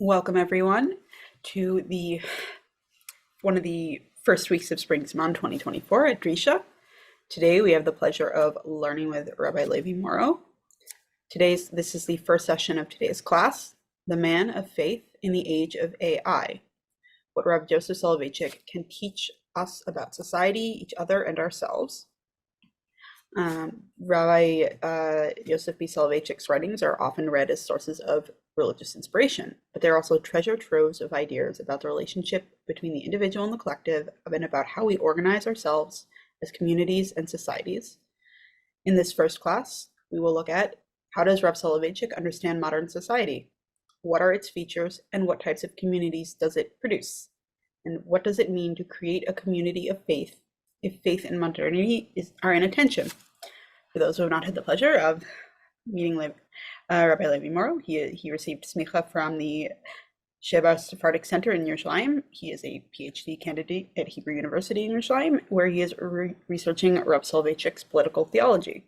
Welcome everyone to the one of the first weeks of Spring Zman 2024 at Drisha. Today we have the pleasure of learning with Rabbi Levi Morrow. This is the first session of today's class, The Man of Faith in the Age of A.I. What Rav Joseph Soloveitchik can teach us about society, each other, and ourselves. Rabbi Joseph B. Soloveitchik's writings are often read as sources of religious inspiration, but they're also treasure troves of ideas about the relationship between the individual and the collective, and about how we organize ourselves as communities and societies. In this first class, we will look at how does Rav Soloveitchik understand modern society? What are its features and what types of communities does it produce? And what does it mean to create a community of faith if faith and modernity are in attention? For those who have not had the pleasure of meeting Rabbi Levi Morrow, he received smicha from the Sheba Sephardic Center in Yerushalayim. He is a PhD candidate at Hebrew University in Yerushalayim, where he is researching Rav Soloveitchik's political theology.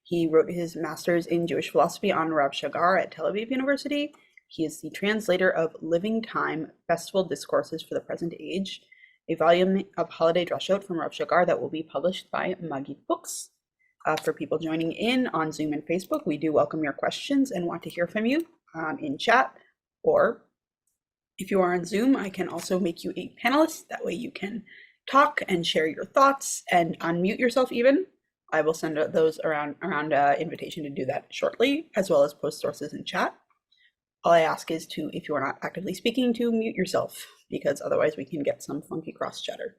He wrote his master's in Jewish philosophy on Rav Shagar at Tel Aviv University. He is the translator of Living Time Festival Discourses for the Present Age, a volume of holiday drashot from Rav Shagar that will be published by Magid Books. For people joining in on Zoom and Facebook, we do welcome your questions and want to hear from you in chat. Or if you are on Zoom, I can also make you a panelist. That way you can talk and share your thoughts and unmute yourself even. I will send those around invitation to do that shortly, as well as post sources in chat. All I ask is to, if you are not actively speaking, to mute yourself, because otherwise we can get some funky cross chatter.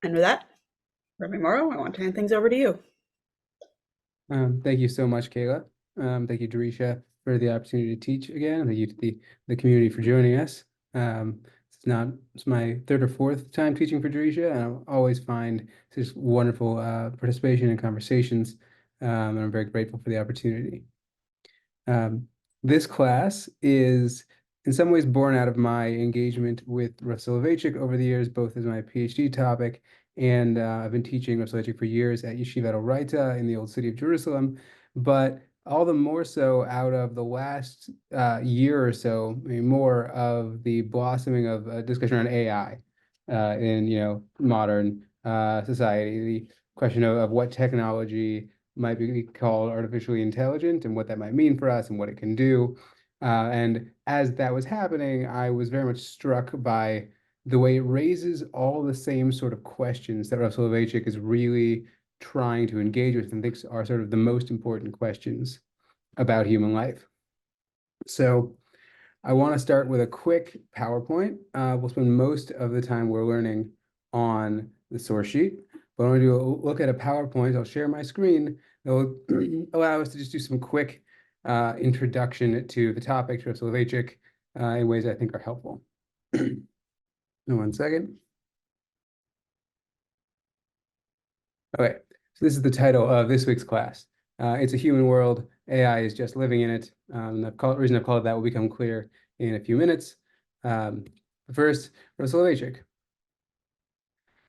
And with that, Rabbi Morrow, I want to hand things over to you. Thank you so much, Kayla. Thank you, Darisha, for the opportunity to teach again. Thank you to the community for joining us. It's my third or fourth time teaching for Darisha, and I always find just wonderful participation and conversations, and I'm very grateful for the opportunity. This class is in some ways born out of my engagement with Rav Soloveitchik over the years, both as my PhD topic, and I've been teaching Rav Soloveitchik for years at Yeshivat Oraita in the Old City of Jerusalem, but all the more so out of the last year or so, more of the blossoming of a discussion around AI in modern society, the question of what technology might be called artificially intelligent and what that might mean for us and what it can do. And as that was happening, I was very much struck by the way it raises all the same sort of questions that Rav Soloveitchik is really trying to engage with and thinks are sort of the most important questions about human life. So I want to start with a quick PowerPoint. We'll spend most of the time we're learning on the source sheet, but I want to do a look at a PowerPoint. I'll share my screen. It'll allow us to just do some quick introduction to the topic, to Rav Soloveitchik, in ways I think are helpful. 1 second. Okay, so this is the title of this week's class. It's a human world. AI is just living in it. The reason I've called it that will become clear in a few minutes. First, Rav Soloveitchik.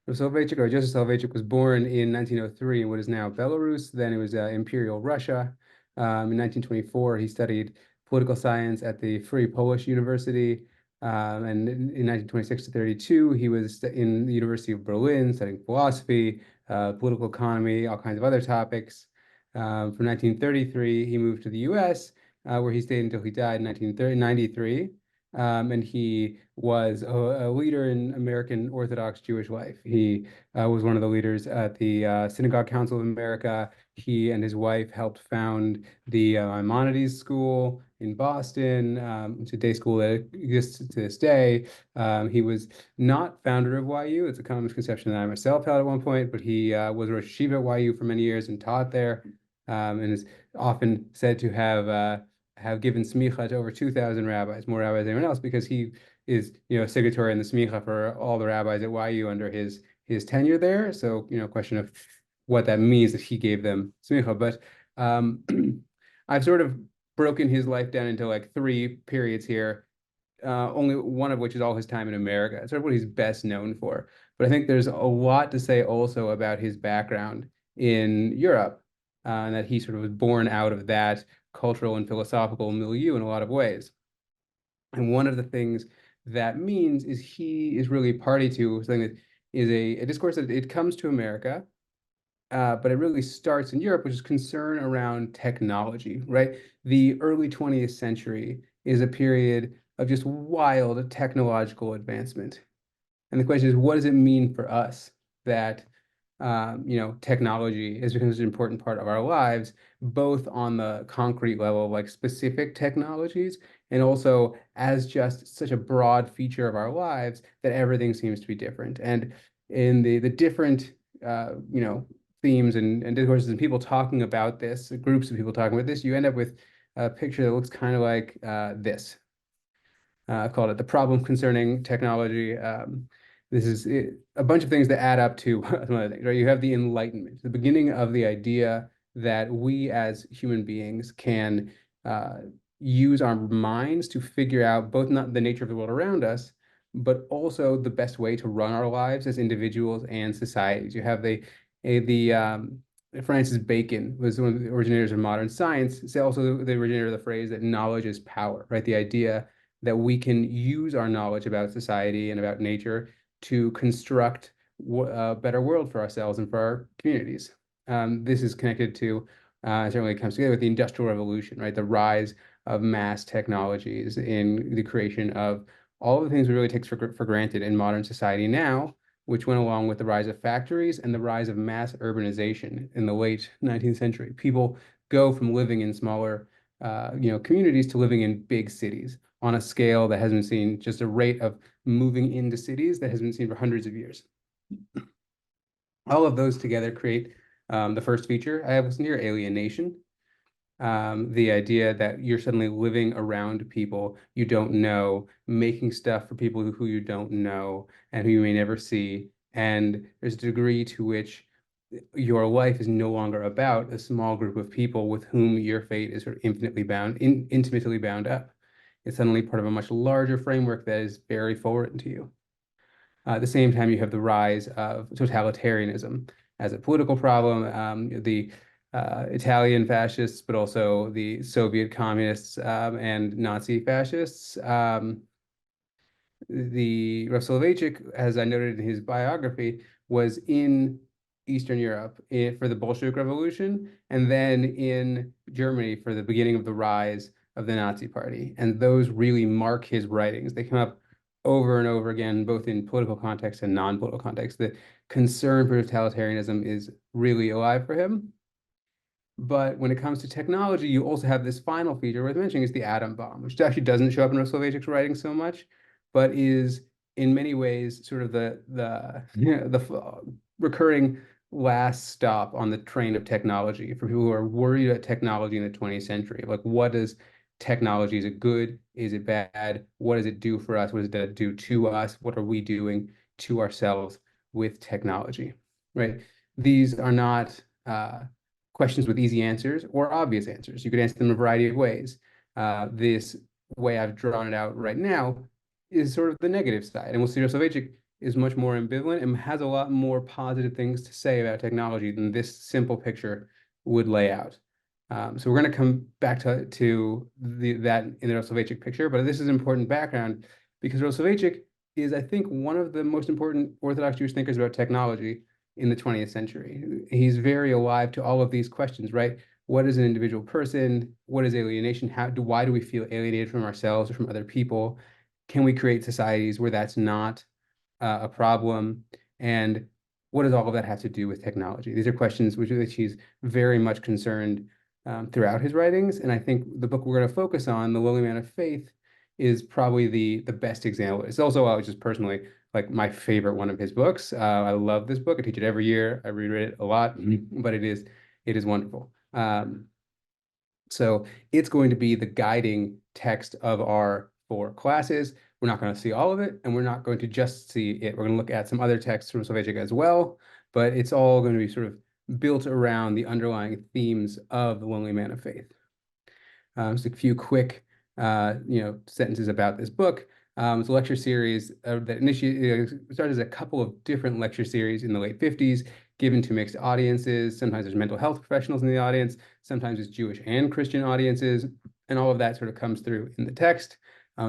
Rav Soloveitchik, or Joseph Soloveitchik, was born in 1903 in what is now Belarus. Then it was Imperial Russia. In 1924, he studied political science at the Free Polish University. And in 1926 to 32, he was in the University of Berlin studying philosophy, political economy, all kinds of other topics. From 1933, he moved to the US, where he stayed until he died in 1993. And he was a leader in American Orthodox Jewish life. He was one of the leaders at the Synagogue Council of America. He and his wife helped found the Maimonides School in Boston. It's a day school that exists to this day. He was not founder of YU. It's a common misconception that I myself had at one point, but he was Rosh Yeshiva at YU for many years and taught there, and is often said to have given smicha to over 2,000 rabbis, more rabbis than anyone else, because he is, a signatory in the smicha for all the rabbis at YU under his tenure there. So, question of what that means that he gave them smicha. But I've sort of broken his life down into like 3 periods here, only one of which is all his time in America. It's sort of what he's best known for. But I think there's a lot to say also about his background in Europe, and that he sort of was born out of that cultural and philosophical milieu in a lot of ways. And one of the things that means is he is really party to something that is a discourse that it comes to America, but it really starts in Europe, which is concern around technology, right? The early 20th century is a period of just wild technological advancement. And the question is, what does it mean for us that technology has become such an important part of our lives, both on the concrete level, like specific technologies, and also as just such a broad feature of our lives that everything seems to be different. And in the different themes and discourses and people talking about this, groups of people talking about this, you end up with a picture that looks kind of like this. Called it The Problem Concerning Technology. This is a bunch of things that add up to some other things, right? You have the Enlightenment, the beginning of the idea that we as human beings can use our minds to figure out both not the nature of the world around us, but also the best way to run our lives as individuals and societies. You have Francis Bacon was one of the originators of modern science. It's also the originator of the phrase that knowledge is power, right? The idea that we can use our knowledge about society and about nature to construct a better world for ourselves and for our communities. This is connected to, certainly comes together with the Industrial Revolution, right? The rise of mass technologies in the creation of all the things we really take for granted in modern society now, which went along with the rise of factories and the rise of mass urbanization in the late 19th century. People go from living in smaller communities to living in big cities on a scale that hasn't seen, just a rate of moving into cities that has been seen for hundreds of years. All of those together create the first feature I have listed here, alienation. The idea that you're suddenly living around people you don't know, making stuff for people who you don't know and who you may never see. And there's a degree to which your life is no longer about a small group of people with whom your fate is sort of intimately bound up. It's suddenly part of a much larger framework that is very foreign to you. At the same time, you have the rise of totalitarianism as a political problem. The Italian fascists, but also the Soviet communists and Nazi fascists. The Rav Soloveitchik, as I noted in his biography, was in Eastern Europe for the Bolshevik Revolution, and then in Germany for the beginning of the rise of the Nazi Party. And those really mark his writings. They come up over and over again, both in political context and non-political context. The concern for totalitarianism is really alive for him. But when it comes to technology, you also have this final feature worth mentioning is the atom bomb, which actually doesn't show up in Rav Soloveitchik's writing so much, but is in many ways sort of the recurring last stop on the train of technology for people who are worried about technology in the 20th century. Like, what does technology, is it good? Is it bad? What does it do for us? What does it do to us? What are we doing to ourselves with technology, right? These are not questions with easy answers or obvious answers. You could answer them a variety of ways. This way I've drawn it out right now is sort of the negative side. And we'll see Rav Soloveitchik is much more ambivalent and has a lot more positive things to say about technology than this simple picture would lay out. So we're going to come back to that in the Rav Soloveitchik picture, but this is important background because Rav Soloveitchik is, I think, one of the most important Orthodox Jewish thinkers about technology in the 20th century. He's very alive to all of these questions, right? What is an individual person? What is alienation? Why do we feel alienated from ourselves or from other people? Can we create societies where that's not a problem? And what does all of that have to do with technology? These are questions which he's very much concerned throughout his writings. And I think the book we're going to focus on, The Lowly Man of Faith, is probably the best example. It's also just personally like my favorite one of his books. I love this book. I teach it every year. I reread it a lot, but it is wonderful. So it's going to be the guiding text of our 4 classes. We're not going to see all of it, and we're not going to just see it. We're going to look at some other texts from Soloveitchik as well, but it's all going to be sort of built around the underlying themes of The Lonely Man of Faith. Just a few quick sentences about this book. It's a lecture series that started as a couple of different lecture series in the late 50s, given to mixed audiences. Sometimes there's mental health professionals in the audience, sometimes it's Jewish and Christian audiences, and all of that sort of comes through in the text.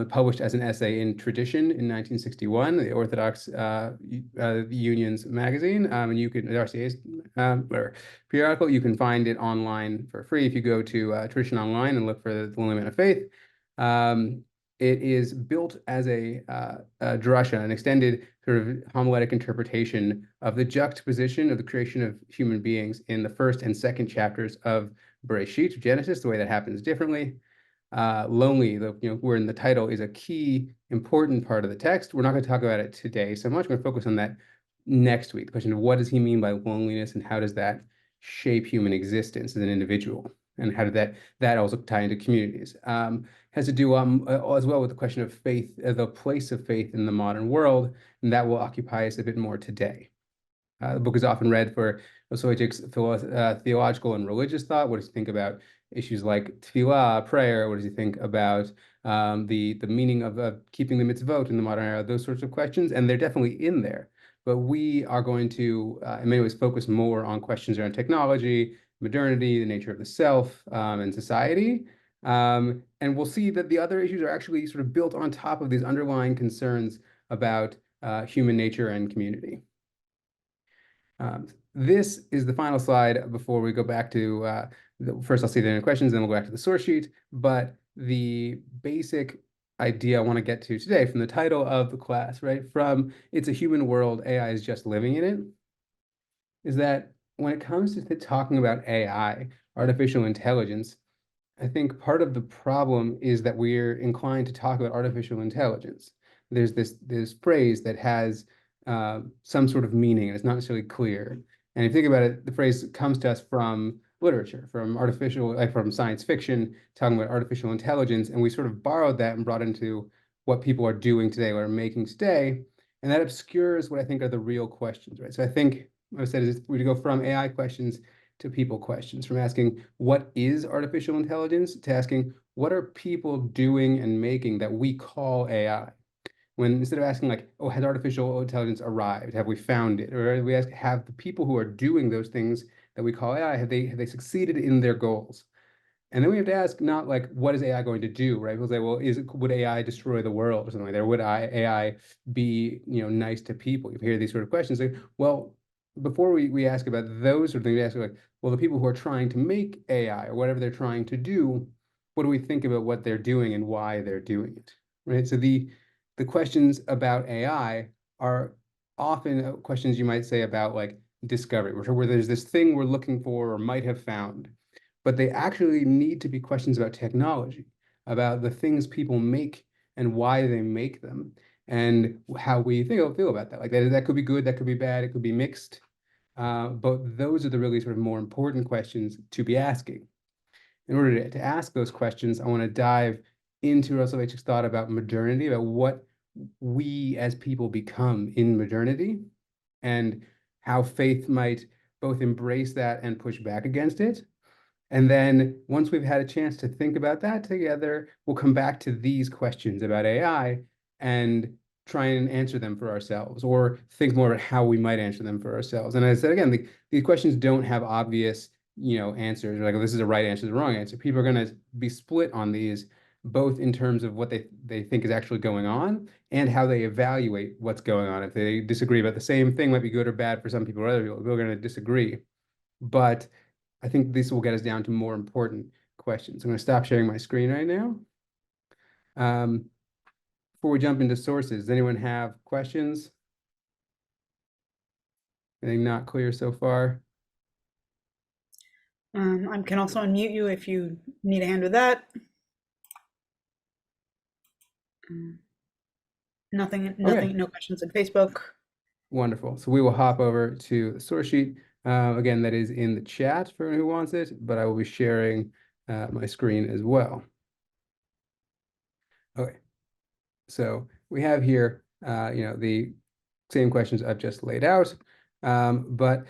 published as an essay in Tradition in 1961, the Orthodox Union's magazine, and you can, the RCA's whatever, periodical, you can find it online for free if you go to Tradition Online and look for the Lonely Man of Faith. It is built as a drasha, an extended sort of homiletic interpretation of the juxtaposition of the creation of human beings in the first and second chapters of Bereshit, Genesis, the way that happens differently. Lonely, we're in the title, is a key important part of the text. We're not going to talk about it today so much. We're going to focus on that next week. The question of what does he mean by loneliness and how does that shape human existence as an individual? And how did that also tie into communities? Has to do as well with the question of faith, the place of faith in the modern world, and that will occupy us a bit more today. The book is often read for Soloveitchik's theological and religious thought. What does he think about issues like tefillah, prayer? What does he think about the meaning of keeping the mitzvot in the modern era? Those sorts of questions, and they're definitely in there. But we are going to, in many ways, focus more on questions around technology, modernity, the nature of the self, and society. And we'll see that the other issues are actually sort of built on top of these underlying concerns about human nature and community. This is the final slide before we go back to, first I'll see if there are any questions, then we'll go back to the source sheet. But the basic idea I want to get to today from the title of the class, right, from It's a Human World, AI is Just Living in It, is that when it comes to talking about AI, artificial intelligence, I think part of the problem is that we're inclined to talk about artificial intelligence. There's this phrase that has some sort of meaning, and it's not necessarily clear. And if you think about it, the phrase comes to us from literature, from from science fiction, talking about artificial intelligence, and we sort of borrowed that and brought into what people are doing today, what are making today, and that obscures what I think are the real questions, right? So I think what I said is we go from AI questions to people questions, from asking what is artificial intelligence to asking what are people doing and making that we call AI. When instead of asking like, oh, has artificial intelligence arrived? Have we found it? Or we ask, have the people who are doing those things that we call AI, have they succeeded in their goals? And then we have to ask not like, what is AI going to do, right? People say, well, would AI destroy the world or something like that? Or would AI be, nice to people? You hear these sort of questions. Like, well, before we ask about those sort of things, we ask like, well, the people who are trying to make AI or whatever they're trying to do, what do we think about what they're doing and why they're doing it, right? So the questions about AI are often questions you might say about like discovery, where there's this thing we're looking for or might have found, but they actually need to be questions about technology, about the things people make and why they make them, and how we feel about that. Like that could be good, that could be bad, it could be mixed. But those are the really sort of more important questions to be asking. In order to ask those questions, I want to dive into Rav Soloveitchik's thought about modernity, about what we as people become in modernity, and how faith might both embrace that and push back against it. And then once we've had a chance to think about that together, we'll come back to these questions about AI and try and answer them for ourselves, or think more about how we might answer them for ourselves. And as I said, again, these questions don't have obvious, answers, like, oh, this is a right answer, the wrong answer. People are going to be split on these, both in terms of what they think is actually going on and how they evaluate what's going on. If they disagree about the same thing, might be good or bad for some people or other people, they're going to disagree. But I think this will get us down to more important questions. I'm going to stop sharing my screen right now. Before we jump into sources, does anyone have questions? Anything not clear so far? I can also unmute you if you need a hand with that. Nothing, Okay. no questions on Facebook. Wonderful. So we will hop over to the source sheet. Again, that is in the chat for anyone who wants it, but I will be sharing my screen as well. Okay. So we have here, the same questions I've just laid out. But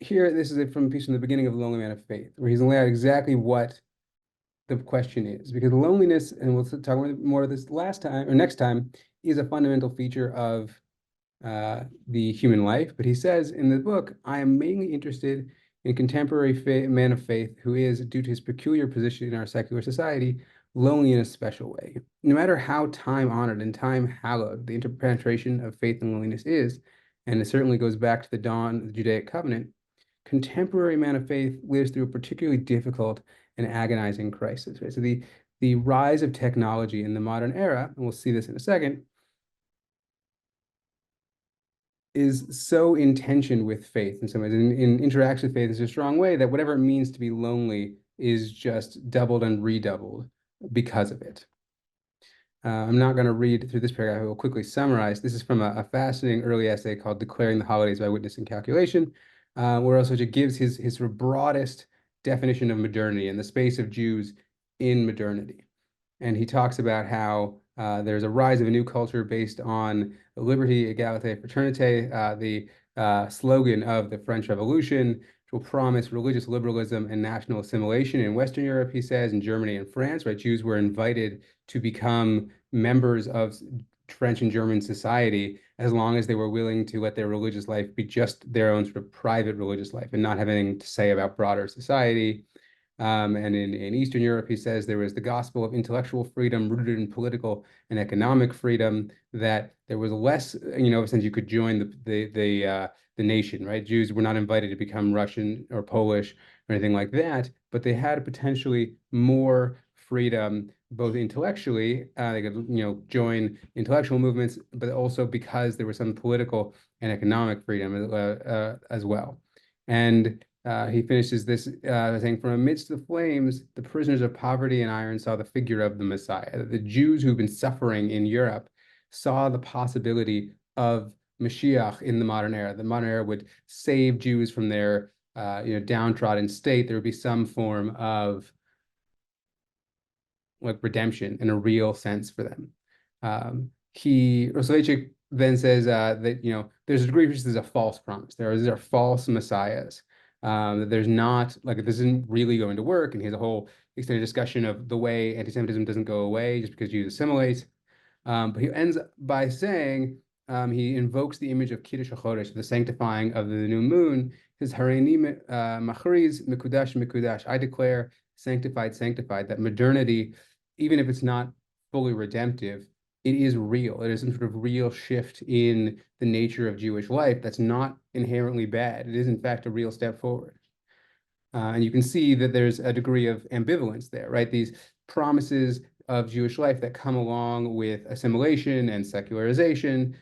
here, this is from a piece from the beginning of Lonely Man of Faith, where he's laying out exactly what the question is. Because loneliness, and we'll talk more of this next time, is a fundamental feature of the human life. But he says in the book, I am mainly interested in a contemporary man of faith who is, due to his peculiar position in our secular society, lonely in a special way. No matter how time-honored and time-hallowed the interpenetration of faith and loneliness is, and it certainly goes back to the dawn of the Judaic covenant, contemporary man of faith lives through a particularly difficult and agonizing crisis, right? So the rise of technology in the modern era, and we'll see this in a second, is so in tension with faith in some ways. In interaction with faith is a strong way that whatever it means to be lonely is just doubled and redoubled because of it. I'm not going to read through this paragraph. I will quickly summarize. This is from a fascinating early essay called Declaring the Holidays by Witness and Calculation, where Osage gives his sort of broadest definition of modernity and the space of Jews in modernity. And he talks about how there's a rise of a new culture based on liberty, égalité, fraternité, the slogan of the French Revolution, which will promise religious liberalism and national assimilation in Western Europe, he says, in Germany and France, right? Jews were invited to become members of French and German society as long as they were willing to let their religious life be just their own sort of private religious life and not have anything to say about broader society. And in Eastern Europe, he says there was the gospel of intellectual freedom rooted in political and economic freedom, that there was less, since you could join the nation, right? Jews were not invited to become Russian or Polish or anything like that, but they had potentially more freedom, both intellectually, they could, join intellectual movements, but also because there was some political and economic freedom as well. And he finishes this saying, from amidst the flames, the prisoners of poverty and iron saw the figure of the Messiah. The Jews who've been suffering in Europe saw the possibility of Mashiach in the modern era. The modern era would save Jews from their downtrodden state. There would be some form of like redemption in a real sense for them. Rav Soloveitchik then says that there's a degree of this is a false promise. These are false messiahs. That there's not like this isn't really going to work, and he has a whole extended discussion of the way anti-Semitism doesn't go away just because Jews assimilate. But he ends by saying he invokes the image of Kiddush HaChodesh, the sanctifying of the new moon. His Hareini Machriz Mikudash Mikudash. I declare sanctified, sanctified. That modernity, even if it's not fully redemptive, it is real. It is some sort of real shift in the nature of Jewish life that's not inherently bad. It is, in fact, a real step forward. And you can see that there's a degree of ambivalence there, right? These promises of Jewish life that come along with assimilation and secularization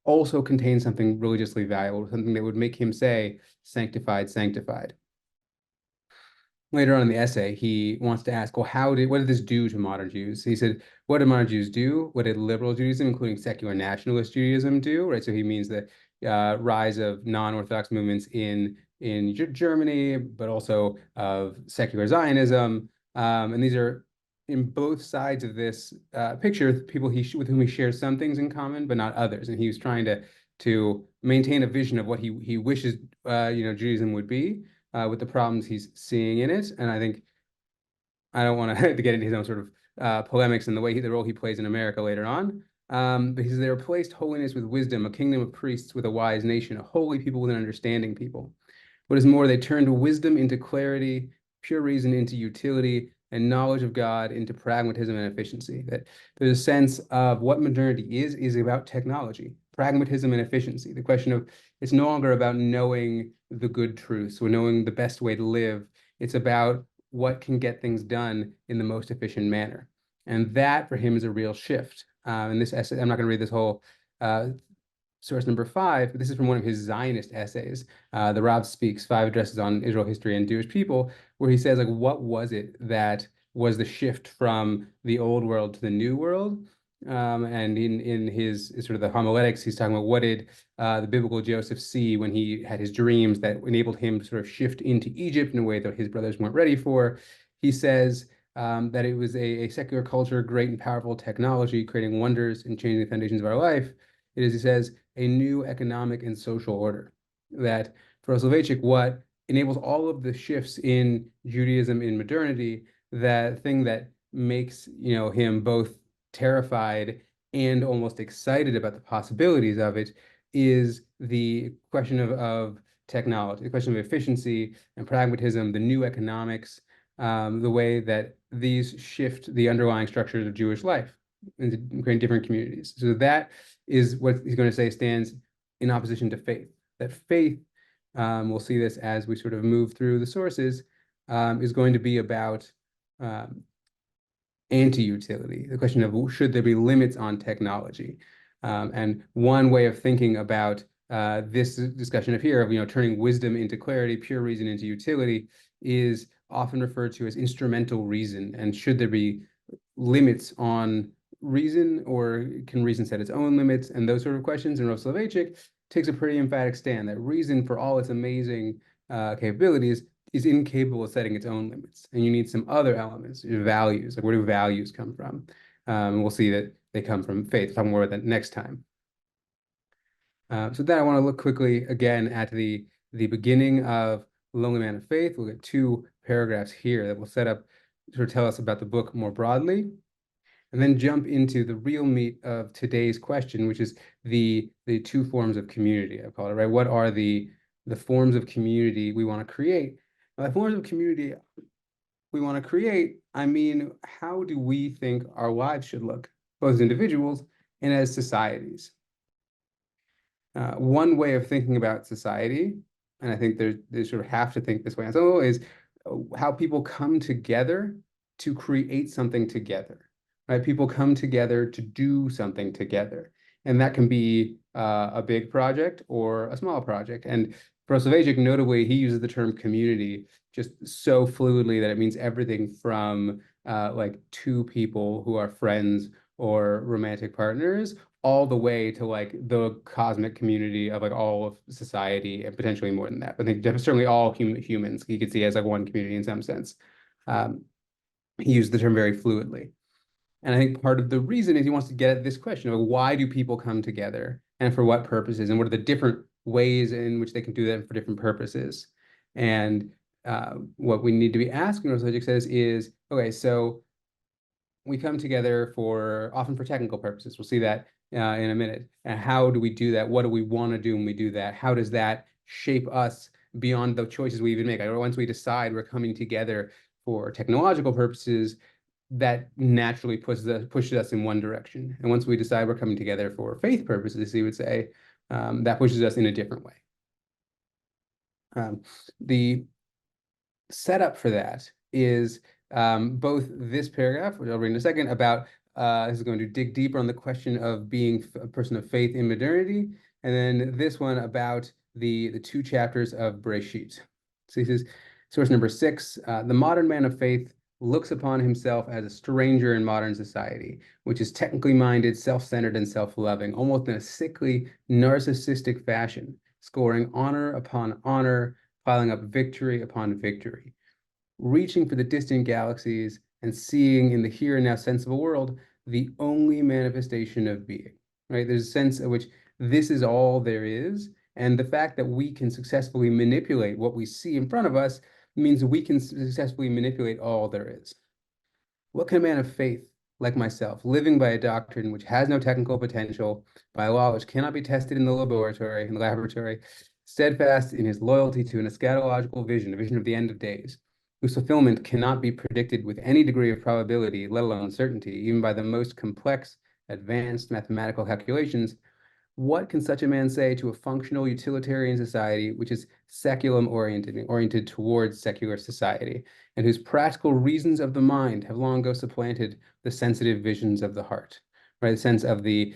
also contain something religiously valuable, something that would make him say, sanctified, sanctified. Later on in the essay, he wants to ask, well, what did this do to modern Jews? He said, what did modern Jews do? What did liberal Judaism, including secular nationalist Judaism, do? Right. So he means the rise of non-Orthodox movements in Germany, but also of secular Zionism. And these are in both sides of this picture, people with whom he shares some things in common, but not others. And he was trying to maintain a vision of what he wishes Judaism would be. With the problems he's seeing in it. And I think I don't want to get into his own sort of polemics and the role he plays in America later on. But he says they replaced holiness with wisdom, a kingdom of priests with a wise nation, a holy people with an understanding people. What is more, they turned wisdom into clarity, pure reason into utility, and knowledge of God into pragmatism and efficiency. That there's a sense of what modernity is about technology, pragmatism and efficiency. The question of it's no longer about knowing the good truths or knowing the best way to live. It's about what can get things done in the most efficient manner. And that for him is a real shift. In this essay, I'm not going to read this whole source number 5, but this is from one of his Zionist essays, the Rav Speaks, 5 Addresses on Israel History and Jewish People, where he says, like, what was it that was the shift from the old world to the new world? And in his sort of the homiletics, he's talking about what did the biblical Joseph see when he had his dreams that enabled him to sort of shift into Egypt in a way that his brothers weren't ready for. He says that it was a secular culture, great and powerful technology, creating wonders and changing the foundations of our life. It is, he says, a new economic and social order. That for Soloveitchik, what enables all of the shifts in Judaism in modernity, that thing that makes him both terrified and almost excited about the possibilities of it, is the question of technology, the question of efficiency and pragmatism, the new economics, the way that these shift the underlying structures of Jewish life into creating different communities. So that is what he's going to say stands in opposition to faith. That faith, we'll see this as we sort of move through the sources, is going to be about anti-utility, the question of should there be limits on technology. And one way of thinking about this discussion of here, of turning wisdom into clarity, pure reason into utility, is often referred to as instrumental reason. And should there be limits on reason, or can reason set its own limits, and those sort of questions? And Rav Soloveitchik takes a pretty emphatic stand that reason, for all its amazing capabilities, is incapable of setting its own limits, and you need some other elements, your values. Like, where do values come from? We'll see that they come from faith. We'll talk more about that next time. So then I want to look quickly again at the beginning of Lonely Man of Faith. We'll get 2 paragraphs here that will set up, sort of tell us about the book more broadly, and then jump into the real meat of today's question, which is the 2 forms of community, I call it, right? What are the forms of community we want to create? Now, the forms of community we want to create, I mean, how do we think our lives should look, both as individuals and as societies? One way of thinking about society, and I think they sort of have to think this way, is how people come together to create something together, right? People come together to do something together. And that can be a big project or a small project. And for Soloveitchik, notably, he uses the term community just so fluidly that it means everything from like 2 people who are friends or romantic partners, all the way to like the cosmic community of like all of society, and potentially more than that. But I think certainly all humans he could see as like one community in some sense. He used the term very fluidly. And I think part of the reason is he wants to get at this question of why do people come together and for what purposes, and what are the different ways in which they can do that for different purposes. And what we need to be asking, Rav Soloveitchik says, is, okay, so we come together often for technical purposes. We'll see that in a minute. And how do we do that? What do we want to do when we do that? How does that shape us beyond the choices we even make? Once we decide we're coming together for technological purposes, that naturally pushes us in one direction. And once we decide we're coming together for faith purposes, he would say, that pushes us in a different way. The setup for that is both this paragraph, which I'll read in a second, about this is going to dig deeper on the question of being a person of faith in modernity, and then this one about the 2 chapters of Bereshit. So he says, source number 6, the modern man of faith looks upon himself as a stranger in modern society, which is technically minded, self-centered, and self-loving, almost in a sickly, narcissistic fashion, scoring honor upon honor, piling up victory upon victory, reaching for the distant galaxies and seeing in the here and now sensible world the only manifestation of being, right? There's a sense in which this is all there is, and the fact that we can successfully manipulate what we see in front of us means we can successfully manipulate all there is. What can a man of faith like myself, living by a doctrine which has no technical potential, by a law which cannot be tested in the laboratory, steadfast in his loyalty to an eschatological vision, a vision of the end of days, whose fulfillment cannot be predicted with any degree of probability, let alone certainty, even by the most complex, advanced mathematical calculations, what can such a man say to a functional utilitarian society which is seculum oriented towards secular society, and whose practical reasons of the mind have long ago supplanted the sensitive visions of the heart? Right, the sense of the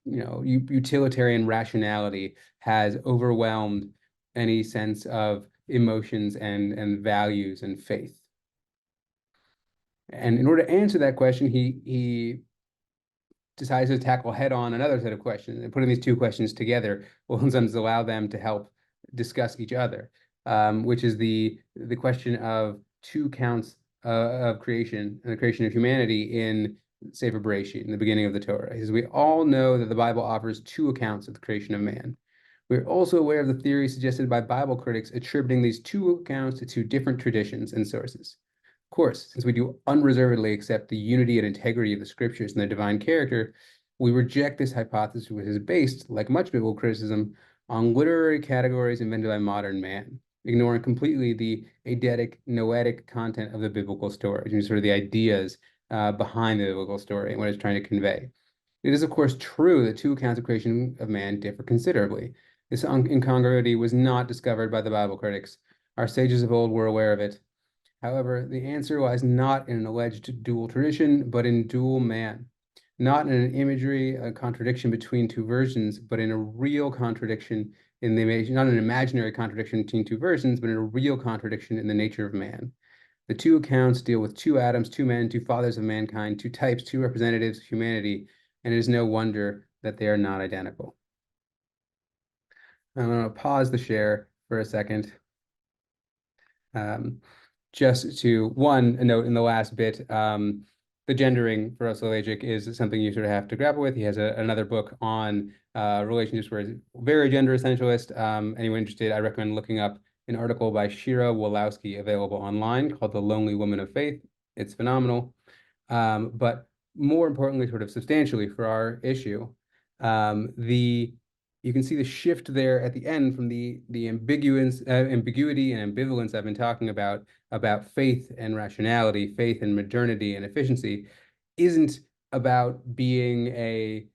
utilitarian rationality has overwhelmed any sense of emotions and values and faith. And in order to answer that question, he decides to tackle head-on another set of questions, and putting these 2 questions together will sometimes allow them to help discuss each other, which is the question of 2 counts of creation and the creation of humanity in Sefer Bereshit, in the beginning of the Torah. He says, we all know that the Bible offers 2 accounts of the creation of man. We're also aware of the theory suggested by Bible critics attributing these 2 accounts to 2 different traditions and sources. Of course, since we do unreservedly accept the unity and integrity of the scriptures and their divine character, we reject this hypothesis, which is based, like much biblical criticism, on literary categories invented by modern man. ignoring completely the eidetic, noetic content of the biblical story, sort of the ideas behind the biblical story and what it's trying to convey. It is, of course, true that two accounts of creation of man differ considerably. This incongruity was not discovered by the Bible critics. Our sages of old were aware of it. However, the answer lies not in an alleged dual tradition, but in dual man. Not in an imagery, a contradiction between two versions, but in a real contradiction in the image, not an imaginary contradiction between two versions, but in a real contradiction in the nature of man. The two accounts deal with two Adams, two men, two fathers of mankind, two types, two representatives of humanity, and it is no wonder that they are not identical. I'm going to pause the share for a second. Just to a note in the last bit, the gendering for Rav Soloveitchik is something you sort of have to grapple with. He has another book on relationships where he's very gender essentialist. Anyone interested, I recommend looking up an article by Shira Wolowski available online called The Lonely Woman of Faith. It's phenomenal. But more importantly, sort of substantially for our issue, you can see the shift there at the end from the ambiguity and ambivalence I've been talking about faith and rationality, faith and modernity and efficiency, isn't about being a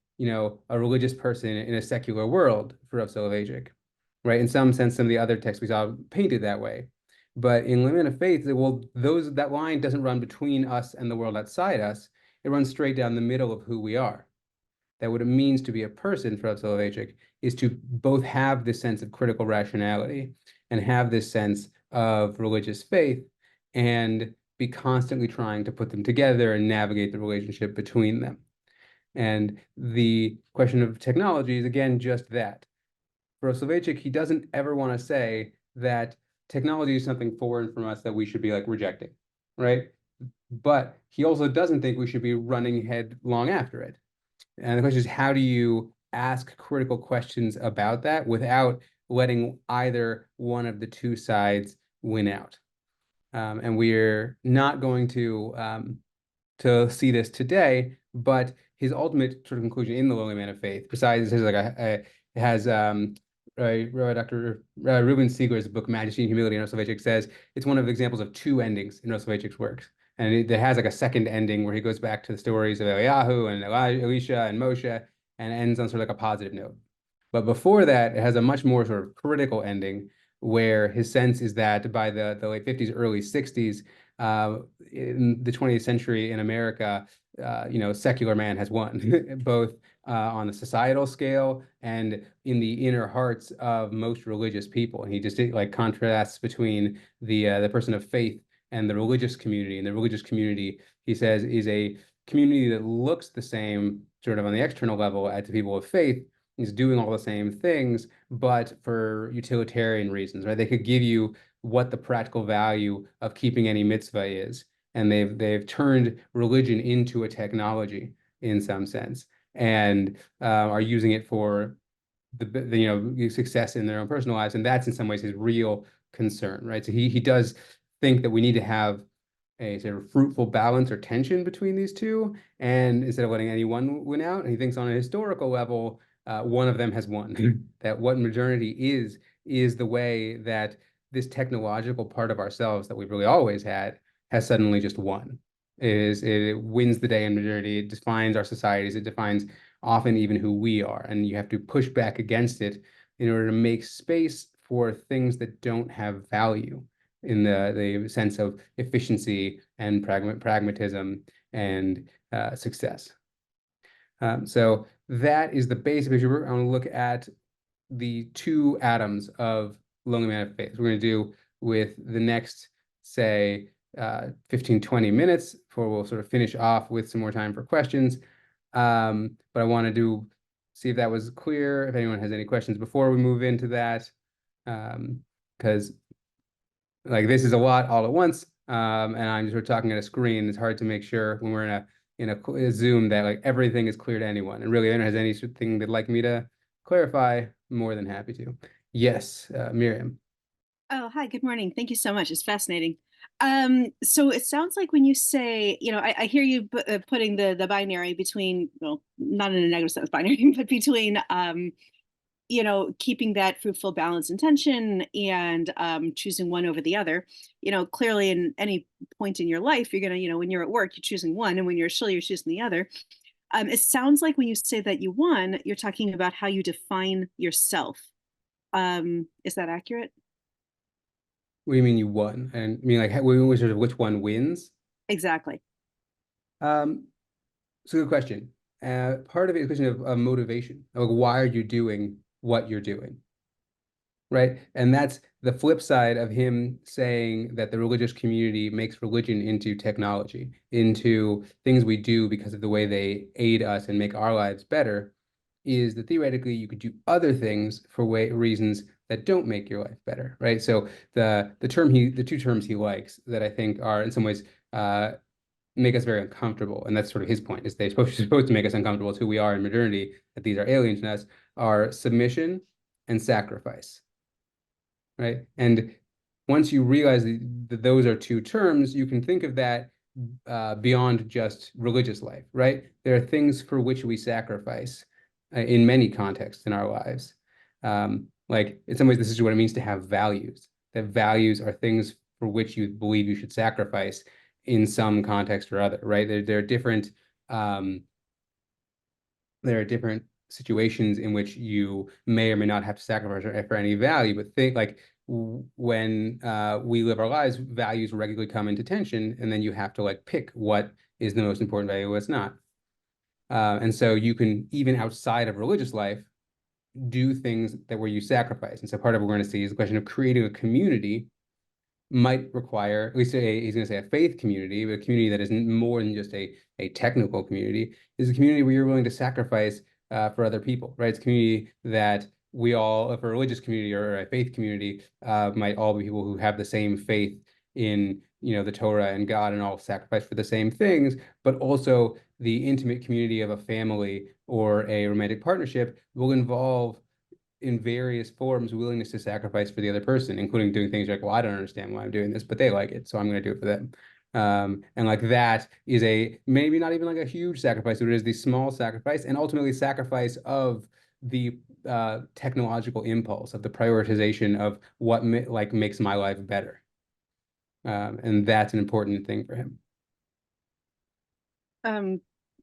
religious person in a secular world for Rav Soloveitchik, right? In some sense, some of the other texts we saw painted that way. But in Limit of Faith, well, that line doesn't run between us and the world outside us. It runs straight down the middle of who we are. That what it means to be a person for Rav Soloveitchik is to both have this sense of critical rationality and have this sense of religious faith and be constantly trying to put them together and navigate the relationship between them. And the question of technology is, again, just that. For Soloveitchik, he doesn't ever want to say that technology is something foreign from us that we should be like rejecting, right? But he also doesn't think we should be running headlong after it. And the question is, how do you ask critical questions about that without letting either one of the two sides win out? And we're not going to see this today, but his ultimate sort of conclusion in The Lonely Man of Faith, besides his it has Dr. Ruben Siegler's book Majesty and Humility in Rav Soloveitchik says it's one of the examples of two endings in Rav Soloveitchik's works. And it has like a second ending where he goes back to the stories of Eliyahu and Elisha and Moshe and ends on sort of like a positive note. But before that, it has a much more sort of critical ending where his sense is that by the late 50s, early 60s, in the 20th century in America, secular man has won, both on the societal scale and in the inner hearts of most religious people. And he just like contrasts between the person of faith and the religious community. And the religious community, he says, is a community that looks the same sort of on the external level as the people of faith, is doing all the same things, but for utilitarian reasons, right? They could give you what the practical value of keeping any mitzvah is. And they've turned religion into a technology in some sense and are using it for the success in their own personal lives. And that's in some ways his real concern, right? So he does think that we need to have a sort of fruitful balance or tension between these two. And instead of letting any one win out, and he thinks on a historical level, one of them has won. That what modernity is the way that this technological part of ourselves that we've really always had has suddenly just won. It wins the day in modernity. It defines our societies. It defines often even who we are. And you have to push back against it in order to make space for things that don't have value in the sense of efficiency and pragmatism and success. So that is the basic picture. We're going to look at the two atoms of Lonely Man of Faith. We're going to do with the next, say, 15, 20 minutes before we'll sort of finish off with some more time for questions. But I want to see if that was clear, if anyone has any questions before we move into that. Because like this is a lot all at once, and I'm just talking at a screen. It's hard to make sure when we're in a Zoom that like everything is clear to anyone. And really, if anyone has anything they'd like me to clarify, I'm more than happy to. Yes, Miriam. Oh, hi, good morning. Thank you so much. It's fascinating. So it sounds like when you say, I hear you putting the binary between, well, not in a negative sense binary, but between keeping that fruitful balance and tension and choosing one over the other. Clearly in any point in your life, you're going to, when you're at work, you're choosing one, and when you're chill, you're choosing the other. It sounds like when you say that you won, you're talking about how you define yourself. Is that accurate? What do you mean you won? And I mean, like, which one wins? Exactly. Um, it's a good question. Part of it is a question of motivation. Like, why are you doing what you're doing? Right? And that's the flip side of him saying that the religious community makes religion into technology, into things we do because of the way they aid us and make our lives better, is that theoretically you could do other things for reasons that don't make your life better, right? So the two terms he likes that I think are in some ways make us very uncomfortable, and that's sort of his point, is they're supposed to make us uncomfortable. It's who we are in modernity, that these are alien to us, are submission and sacrifice, right? And once you realize that those are two terms, you can think of that beyond just religious life, right? There are things for which we sacrifice in many contexts in our lives. Like in some ways, this is what it means to have values. That values are things for which you believe you should sacrifice in some context or other, right? There are different situations in which you may or may not have to sacrifice for any value, but think like when we live our lives, values regularly come into tension, and then you have to like pick what is the most important value, what's not. And so you can, even outside of religious life, do things that where you sacrifice. And so part of what we're going to see is the question of creating a community might require, at least he's going to say a faith community, but a community that is more than just a technical community, is a community where you're willing to sacrifice for other people, right? It's a community that we all, if a religious community or a faith community, might all be people who have the same faith in, the Torah and God, and all sacrifice for the same things, but also the intimate community of a family or a romantic partnership will involve in various forms willingness to sacrifice for the other person, including doing things like, well, I don't understand why I'm doing this, but they like it, so I'm going to do it for them. And like that is maybe not even like a huge sacrifice, but it is the small sacrifice, and ultimately sacrifice of the technological impulse, of the prioritization of what makes my life better. And that's an important thing for him.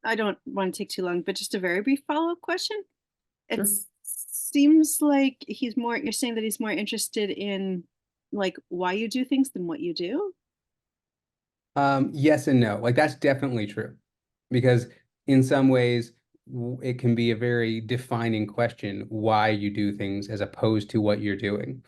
I don't want to take too long, but just a very brief follow-up question. Sure. It seems like you're saying that he's more interested in like why you do things than what you do. Yes and no. Like that's definitely true, because in some ways it can be a very defining question why you do things as opposed to what you're doing.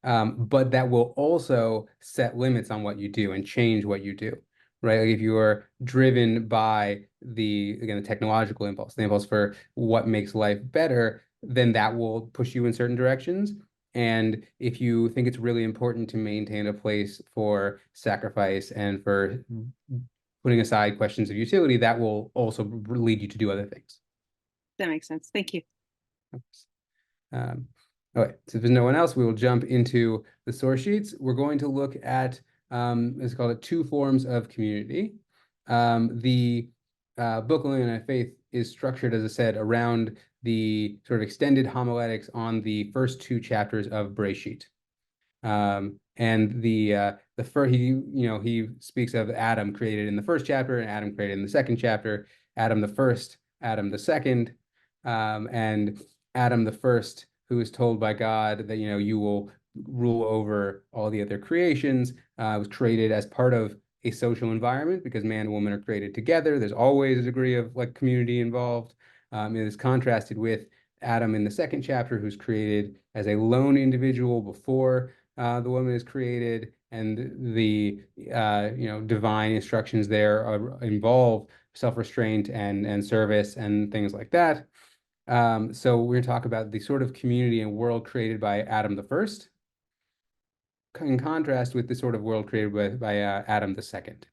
But that will also set limits on what you do and change what you do, right? Like if you are driven by the technological impulse, the impulse for what makes life better, then that will push you in certain directions. And if you think it's really important to maintain a place for sacrifice and for putting aside questions of utility, that will also lead you to do other things. That makes sense. Thank you. Um, all right, so if there's no one else, we will jump into the source sheets. We're going to look at, it's called two forms of community. The book on Living on Faith is structured, as I said, around the sort of extended homiletics on the first two chapters of Bereshit. And the first, he speaks of Adam created in the first chapter and Adam created in the second chapter, Adam the first, Adam the second, and Adam the first, who is told by God that, you will rule over all the other creations, was created as part of a social environment because man and woman are created together. There's always a degree of like community involved. It is contrasted with Adam in the second chapter, who's created as a lone individual before the woman is created, and the divine instructions there involve self-restraint and service and things like that. So we're going to talk about the sort of community and world created by Adam the first, in contrast with the sort of world created by Adam the second.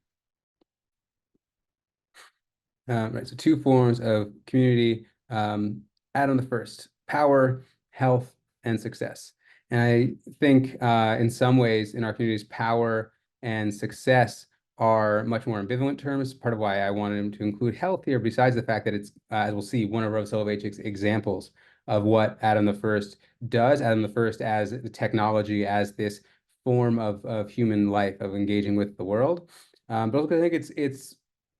Right, so two forms of community. Adam the first, power, health, and success. And I think in some ways in our communities, power and success are much more ambivalent terms. Part of why I wanted him to include health here, besides the fact that it's, as we'll see, one of Rav Soloveitchik's examples of what Adam the First does. Adam the First as the technology, as this form of human life, of engaging with the world. But also I think it's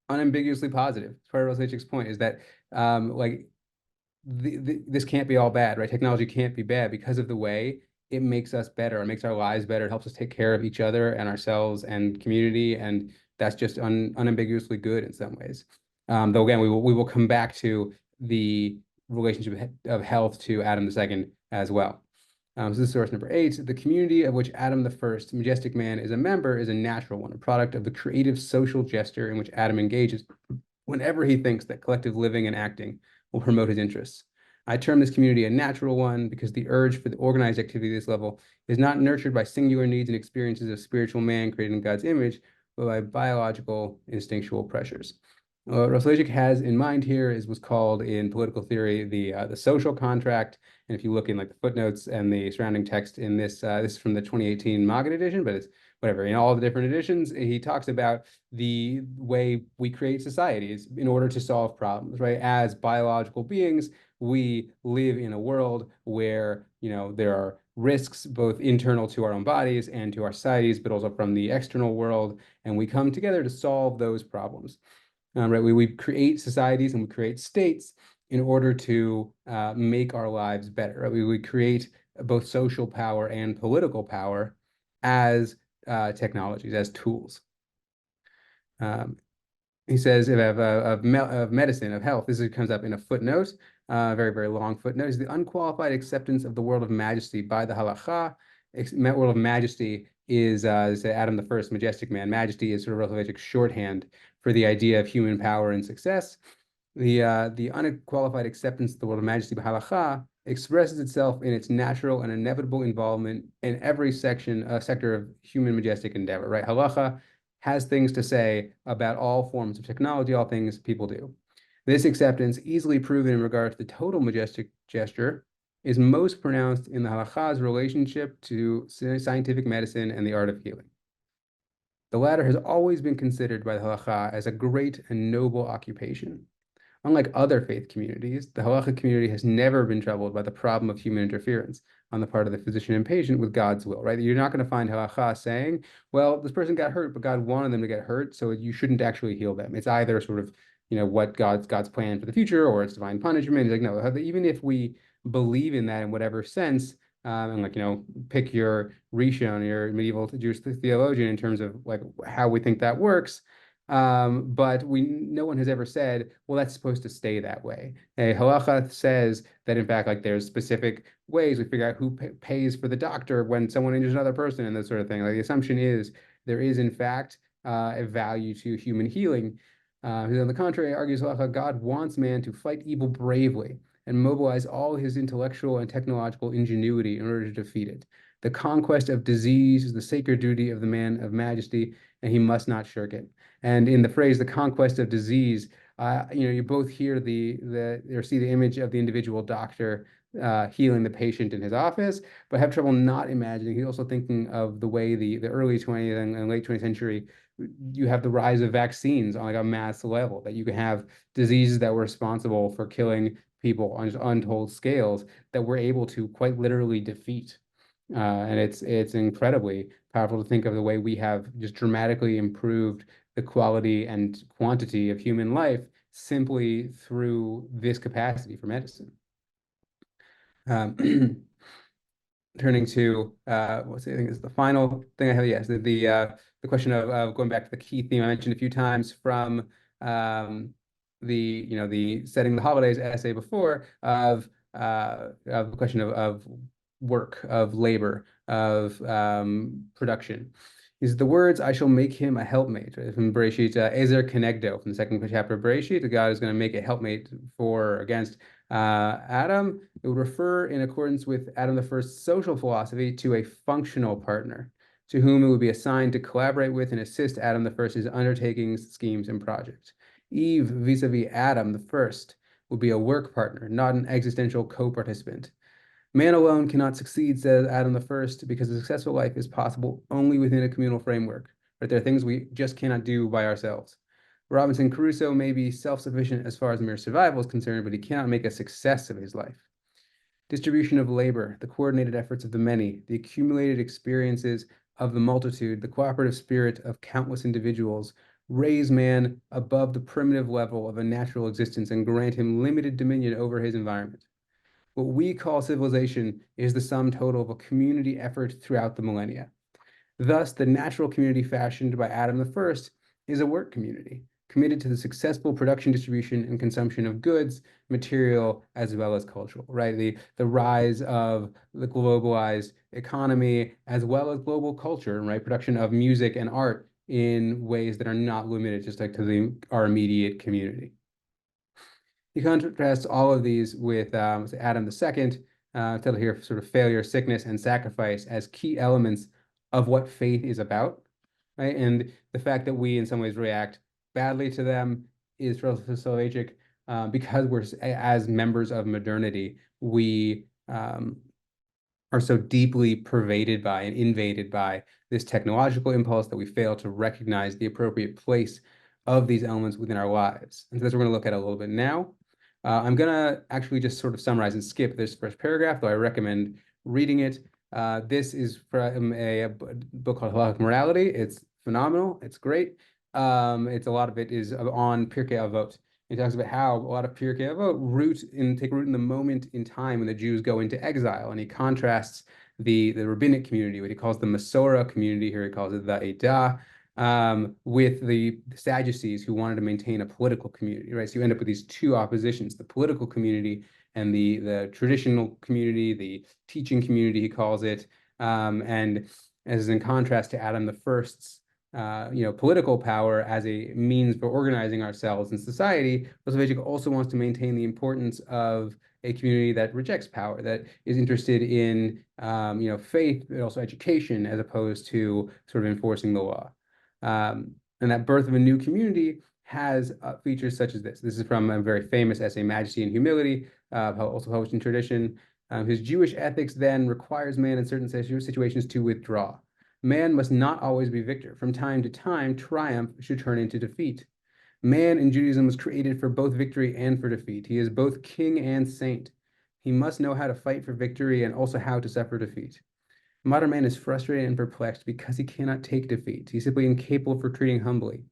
unambiguously positive. Part of Rav Soloveitchik's point is that like this can't be all bad, right? Technology can't be bad because of the way it makes us better, it makes our lives better, it helps us take care of each other and ourselves and community, and that's just unambiguously good in some ways. Though again, we will come back to the relationship of health to Adam II as well. So this is source number 8. The community of which Adam the First, majestic man, is a member is a natural one, a product of the creative social gesture in which Adam engages whenever he thinks that collective living and acting will promote his interests. I term this community a natural one because the urge for the organized activity at this level is not nurtured by singular needs and experiences of spiritual man created in God's image, but by biological instinctual pressures. What Rav Soloveitchik has in mind here is what's called in political theory the social contract. And if you look in like the footnotes and the surrounding text in this, this is from the 2018 Maggid edition, but it's whatever, in all the different editions, he talks about the way we create societies in order to solve problems, right? As biological beings, we live in a world where, there are risks both internal to our own bodies and to our societies, but also from the external world, and we come together to solve those problems. Right? We create societies and we create states in order to make our lives better. Right? We create both social power and political power as technologies, as tools. He says of medicine, of health, this comes up in a footnote, very, very long footnote, is the unqualified acceptance of the world of majesty by the halacha. World of majesty is Adam the First, majestic man. Majesty is sort of Rav Soloveitchik's shorthand for the idea of human power and success. The unqualified acceptance of the world of majesty by halacha expresses itself in its natural and inevitable involvement in every sector of human majestic endeavor, right? Halacha has things to say about all forms of technology, all things people do. This acceptance, easily proven in regard to the total majestic gesture, is most pronounced in the halacha's relationship to scientific medicine and the art of healing. The latter has always been considered by the halacha as a great and noble occupation. Unlike other faith communities, the halachic community has never been troubled by the problem of human interference on the part of the physician and patient with God's will, right? You're not going to find halacha saying, well, this person got hurt, but God wanted them to get hurt, so you shouldn't actually heal them. It's either sort of, what God's plan for the future, or it's divine punishment. He's like, no, even if we believe in that in whatever sense, and like, pick your Rishon, your medieval Jewish theologian in terms of like how we think that works. But no one has ever said, well, that's supposed to stay that way. Halacha says that in fact, like there's specific ways we figure out who pays for the doctor when someone injures another person and that sort of thing. Like the assumption is there is in fact a value to human healing. On the contrary, argues Halacha, God wants man to fight evil bravely and mobilize all his intellectual and technological ingenuity in order to defeat it. The conquest of disease is the sacred duty of the man of majesty, and he must not shirk it. And in the phrase "the conquest of disease," you both hear or see the image of the individual doctor healing the patient in his office, but have trouble not imagining. He's also thinking of the way the early 20th and late 20th century, you have the rise of vaccines on like a mass level, that you can have diseases that were responsible for killing people on just untold scales that we're able to quite literally defeat. And it's incredibly powerful to think of the way we have just dramatically improved the quality and quantity of human life simply through this capacity for medicine. Turning to I think is the final thing I have. Yes, the question of going back to the key theme I mentioned a few times from the setting the holidays essay before of the question of work, of labor, of production. Is the words, I shall make him a helpmate, right? From Bereshit, Ezer Kenegdo, from the second chapter of Bereshit, God is going to make a helpmate against Adam. It would refer, in accordance with Adam the First's social philosophy, to a functional partner, to whom it would be assigned to collaborate with and assist Adam the First's undertakings, schemes, and projects. Eve, vis-a-vis Adam the First, would be a work partner, not an existential co-participant. Man alone cannot succeed, says Adam the First, because a successful life is possible only within a communal framework. Right? There are things we just cannot do by ourselves. Robinson Crusoe may be self-sufficient as far as mere survival is concerned, but he cannot make a success of his life. distribution of labor, the coordinated efforts of the many, the accumulated experiences of the multitude, the cooperative spirit of countless individuals, raise man above the primitive level of a natural existence and grant him limited dominion over his environment. What we call civilization is the sum total of a community effort throughout the millennia. Thus, the natural community fashioned by Adam the First is a work community, committed to the successful production, distribution, and consumption of goods, material, as well as cultural, right? The rise of the globalized economy, as well as global culture, right? Production of music and art in ways that are not limited just like to our immediate community. He contrasts all of these with Adam II, titled here sort of failure, sickness, and sacrifice as key elements of what faith is about, right? And the fact that we in some ways react badly to them is for Rav Soloveitchik, because we're, as members of modernity, we are so deeply pervaded by and invaded by this technological impulse that we fail to recognize the appropriate place of these elements within our lives. And so that's what we're going to look at a little bit now. I'm going to actually just sort of summarize and skip this first paragraph, though I recommend reading it. This is from a book called Halachic Morality. It's phenomenal. It's great. It's a lot of it is on Pirkei Avot. He talks about how a lot of Pirkei Avot take root in the moment in time when the Jews go into exile, and he contrasts the rabbinic community, what he calls the Masorah community, here he calls it the Eidah, with the Sadducees who wanted to maintain a political community, right? So you end up with these two oppositions, the political community and the traditional community, the teaching community, he calls it, and as in contrast to Adam the First's political power as a means for organizing ourselves in society, Rav Soloveitchik also wants to maintain the importance of a community that rejects power, that is interested in faith, but also education, as opposed to sort of enforcing the law. And that birth of a new community has features such as this. This is from a very famous essay, Majesty and Humility, also published in tradition. His Jewish ethics then requires man in certain situations to withdraw. Man must not always be victor. From time to time, triumph should turn into defeat. Man in Judaism was created for both victory and for defeat. He is both king and saint. He must know how to fight for victory and also how to suffer defeat. Modern man is frustrated and perplexed because he cannot take defeat. He's simply incapable of retreating humbly.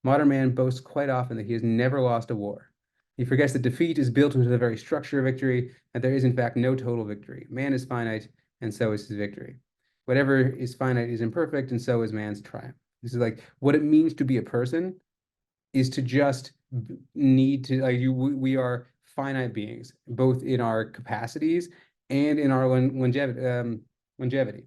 Modern man boasts quite often that he has never lost a war. He forgets that defeat is built into the very structure of victory, and there is in fact no total victory. Man is finite, and so is his victory. Whatever is finite is imperfect, and so is man's triumph. This is like what it means to be a person is to just need to, we are finite beings, both in our capacities and in our longevity,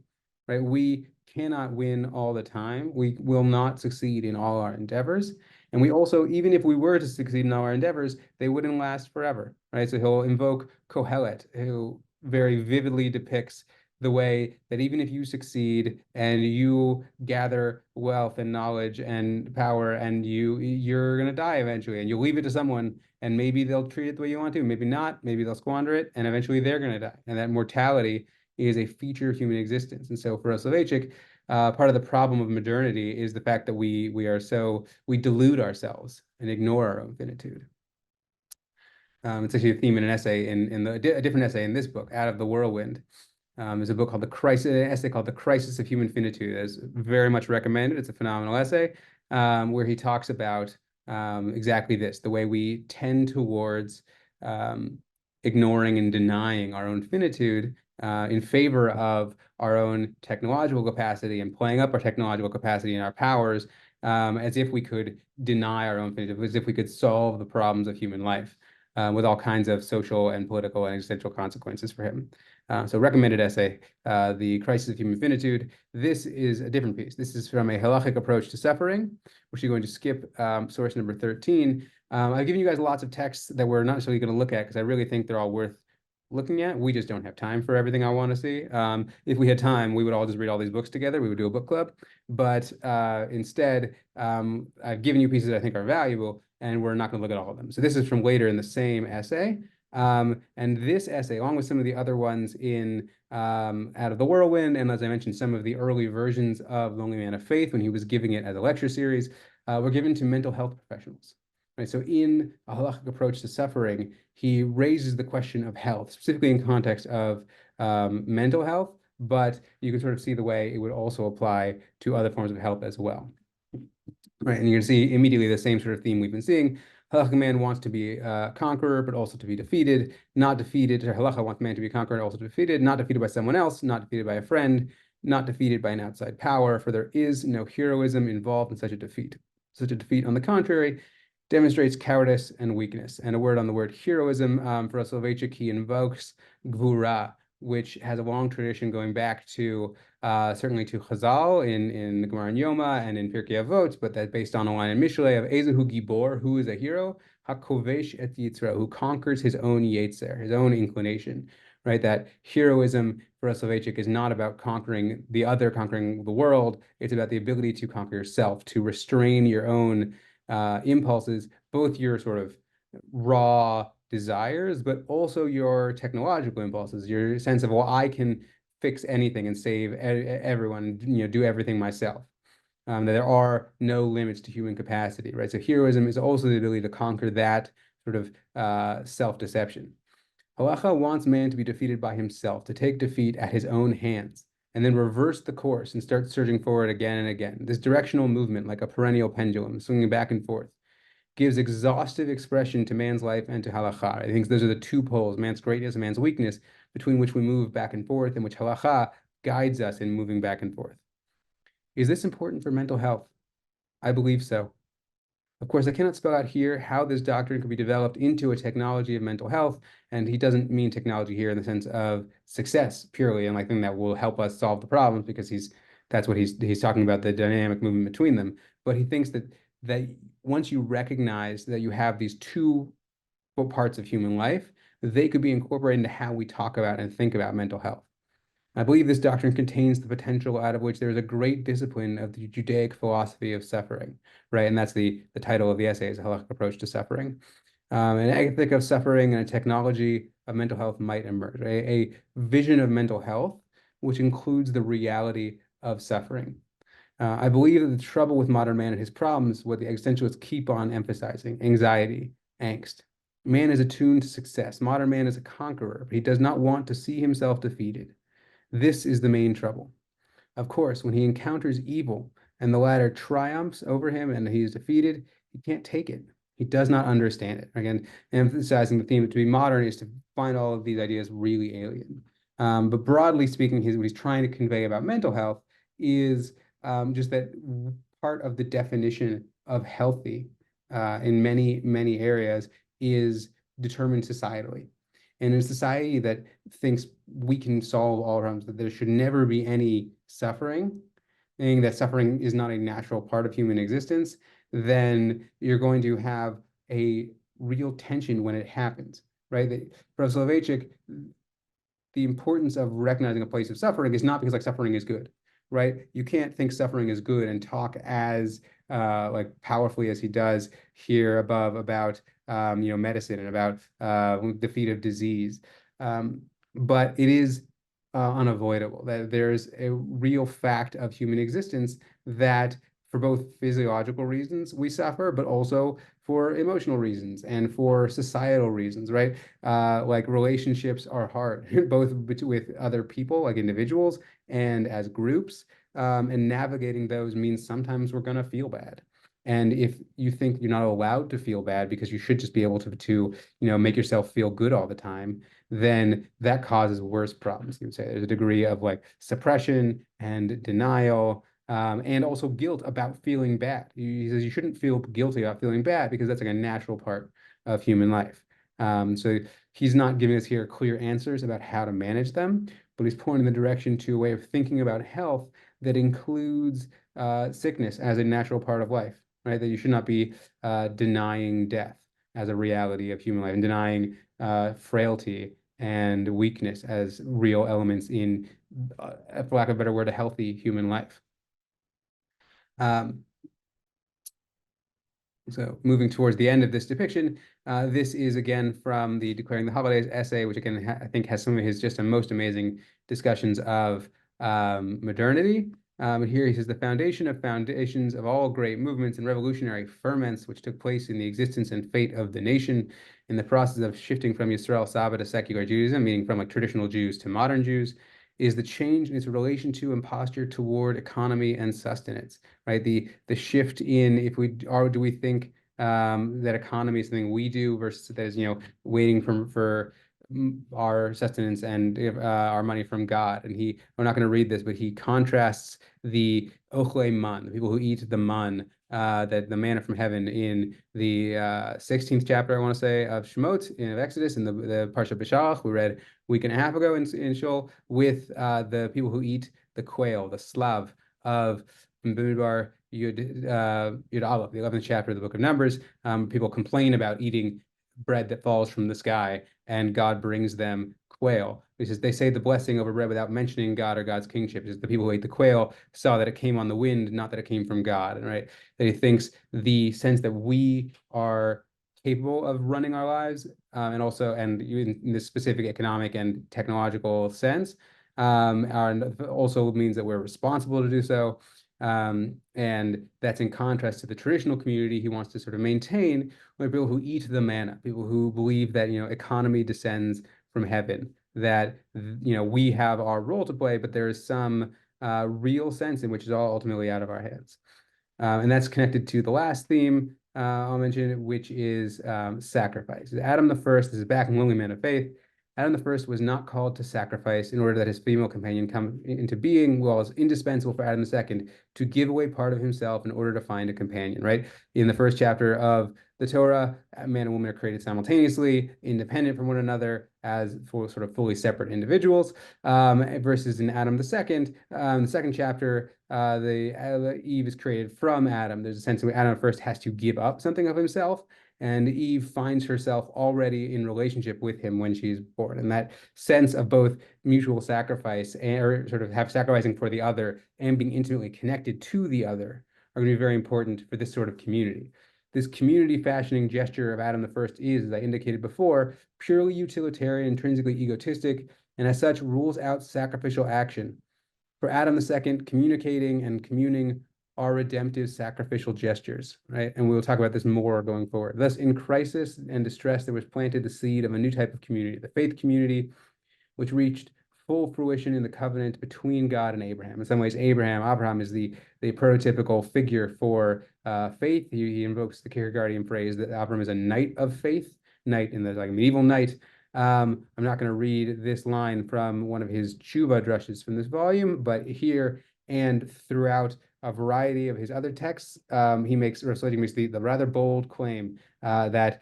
right? We cannot win all the time. We will not succeed in all our endeavors. And we also, even if we were to succeed in all our endeavors, they wouldn't last forever, right? So he'll invoke Kohelet, who very vividly depicts the way that even if you succeed and you gather wealth and knowledge and power and you're going to die eventually, and you'll leave it to someone, and maybe they'll treat it the way you want to, maybe not, maybe they'll squander it, and eventually they're going to die. And that mortality is a feature of human existence. And so for Rav Soloveitchik, part of the problem of modernity is the fact that we delude ourselves and ignore our own finitude. It's actually a theme in an essay a different essay in this book, Out of the Whirlwind. There's a book called an essay called The Crisis of Human Finitude. That's very much recommended. It's a phenomenal essay where he talks about exactly this, the way we tend towards ignoring and denying our own finitude in favor of our own technological capacity and playing up our technological capacity and our powers as if we could deny our own finitude, as if we could solve the problems of human life with all kinds of social and political and existential consequences for him. So recommended essay, The Crisis of Human Finitude. This is a different piece. This is from a halachic approach to suffering, which you're going to skip source number 13. I've given you guys lots of texts that we're not necessarily going to look at because I really think they're all worth looking at. We just don't have time for everything I want to see. If we had time, we would all just read all these books together. We would do a book club. But instead, I've given you pieces that I think are valuable, and we're not going to look at all of them. So this is from later in the same essay. And this essay, along with some of the other ones in Out of the Whirlwind, and as I mentioned, some of the early versions of Lonely Man of Faith when he was giving it as a lecture series, were given to mental health professionals. right? So in a halachic approach to suffering, he raises the question of health, specifically in context of mental health, but you can sort of see the way it would also apply to other forms of health as well. Right, and you're gonna see immediately the same sort of theme we've been seeing. Halacha man wants to be a conqueror, but also to be defeated. Not defeated, or halacha wants man to be conquered, also defeated. Not defeated by someone else, not defeated by a friend, not defeated by an outside power, for there is no heroism involved in such a defeat. Such a defeat, on the contrary, demonstrates cowardice and weakness. And a word on the word heroism, for Rav Soloveitchik, he invokes gvura, which has a long tradition going back to certainly to Chazal in the Gemara and Yoma and in Pirkei Avot, but that's based on a line in Mishlei of Ezehu Gibor, who is a hero, Hakovesh et Yitzra, who conquers his own Yetzer, his own inclination, right? That heroism for Rav Soloveitchik is not about conquering the other, conquering the world. It's about the ability to conquer yourself, to restrain your own impulses, both your sort of raw desires, but also your technological impulses, your sense of, well, I can fix anything and save everyone, do everything myself. That there are no limits to human capacity, right? So heroism is also the ability to conquer that sort of self-deception. Halacha wants man to be defeated by himself, to take defeat at his own hands, and then reverse the course and start surging forward again and again. This directional movement, like a perennial pendulum, swinging back and forth, gives exhaustive expression to man's life and to halacha. I think those are the two poles, man's greatness and man's weakness, between which we move back and forth, and which halacha guides us in moving back and forth. Is this important for mental health? I believe so. Of course, I cannot spell out here how this doctrine could be developed into a technology of mental health, and he doesn't mean technology here in the sense of success purely, and like thing that will help us solve the problems, because that's what he's talking about, the dynamic movement between them. But he thinks that once you recognize that you have these two parts of human life, they could be incorporated into how we talk about and think about mental health. I believe this doctrine contains the potential out of which there is a great discipline of the Judaic philosophy of suffering, right? And that's the title of the essay, is a halachic approach to suffering. An ethic of suffering and a technology of mental health might emerge, a vision of mental health, which includes the reality of suffering. I believe that the trouble with modern man and his problems, what the existentialists keep on emphasizing, anxiety, angst. Man is attuned to success. Modern man is a conqueror, but he does not want to see himself defeated. This is the main trouble. Of course, when he encounters evil and the latter triumphs over him and he is defeated, he can't take it. He does not understand it. Again, emphasizing the theme that to be modern is to find all of these ideas really alien. But broadly speaking, what he's trying to convey about mental health is just that part of the definition of healthy in many, many areas is determined societally. And in a society that thinks we can solve all problems, that there should never be any suffering, meaning that suffering is not a natural part of human existence, then you're going to have a real tension when it happens, right? For Rav Soloveitchik, the importance of recognizing a place of suffering is not because like suffering is good, right? You can't think suffering is good and talk as like powerfully as he does here above about medicine and about defeat of disease. But it is unavoidable that there's a real fact of human existence that for both physiological reasons we suffer, but also for emotional reasons and for societal reasons, right? Like relationships are hard, both with other people, like individuals, and as groups. And navigating those means sometimes we're going to feel bad. And if you think you're not allowed to feel bad because you should just be able to make yourself feel good all the time, then that causes worse problems. You would say there's a degree of like suppression and denial, and also guilt about feeling bad. He says you shouldn't feel guilty about feeling bad because that's like a natural part of human life. So he's not giving us here clear answers about how to manage them, but he's pointing the direction to a way of thinking about health that includes sickness as a natural part of life, right? That you should not be denying death as a reality of human life and denying frailty and weakness as real elements in, for lack of a better word, a healthy human life. So moving towards the end of this depiction, this is again from the Declaring the Holidays essay, which again I think has some of his just most amazing discussions of modernity. And here he says, the foundation of foundations of all great movements and revolutionary ferments which took place in the existence and fate of the nation in the process of shifting from Yisrael Saba to secular Judaism, meaning from like traditional Jews to modern Jews, is the change in its relation to and posture toward economy and sustenance, right? The shift in, if we are, do we think that economy is something we do versus that is, waiting for our sustenance and our money from God. And we're not going to read this, but he contrasts the ochle man, the people who eat the man, that the manna from heaven in the 16th chapter, I want to say, of Shemot, of Exodus, in the Parsha B'Shalach, we read a week and a half ago in Shul, with the people who eat the quail, the slav of Bimidbar Yud Aleph, the 11th chapter of the book of Numbers. People complain about eating bread that falls from the sky, and God brings them quail. He says they say the blessing over bread without mentioning God or God's kingship. He says the people who ate the quail saw that it came on the wind, not that it came from God. And right, that he thinks the sense that we are capable of running our lives, and also, and in this specific economic and technological sense, and also means that we're responsible to do so. And that's in contrast to the traditional community he wants to sort of maintain, where people who eat the manna, people who believe that economy descends from heaven, that we have our role to play, but there is some real sense in which is all ultimately out of our hands. And that's connected to the last theme I'll mention, which is sacrifice. Adam the first, this is back in Lonely Man of Faith. Adam the first was not called to sacrifice in order that his female companion come into being, while it's indispensable for Adam the second to give away part of himself in order to find a companion, right? In the first chapter of the Torah, man and woman are created simultaneously, independent from one another, as for sort of fully separate individuals. Versus in Adam the second chapter, Eve is created from Adam. There's a sense in which Adam first has to give up something of himself, and Eve finds herself already in relationship with him when she's born. And that sense of both mutual sacrifice, or sort of sacrificing for the other and being intimately connected to the other, are going to be very important for this sort of community. This community fashioning gesture of Adam the first is, as I indicated before, purely utilitarian, intrinsically egotistic, and as such rules out sacrificial action. For Adam the second, communicating and communing are redemptive sacrificial gestures, right? And we'll talk about this more going forward. Thus, in crisis and distress, there was planted the seed of a new type of community, the faith community, which reached full fruition in the covenant between God and Abraham. In some ways, Abraham is the prototypical figure for faith. He invokes the Kierkegaardian phrase that Abraham is a knight of faith, knight in the like medieval knight. I'm not going to read this line from one of his tshuva drushes from this volume, but here and throughout a variety of his other texts, he makes the rather bold claim that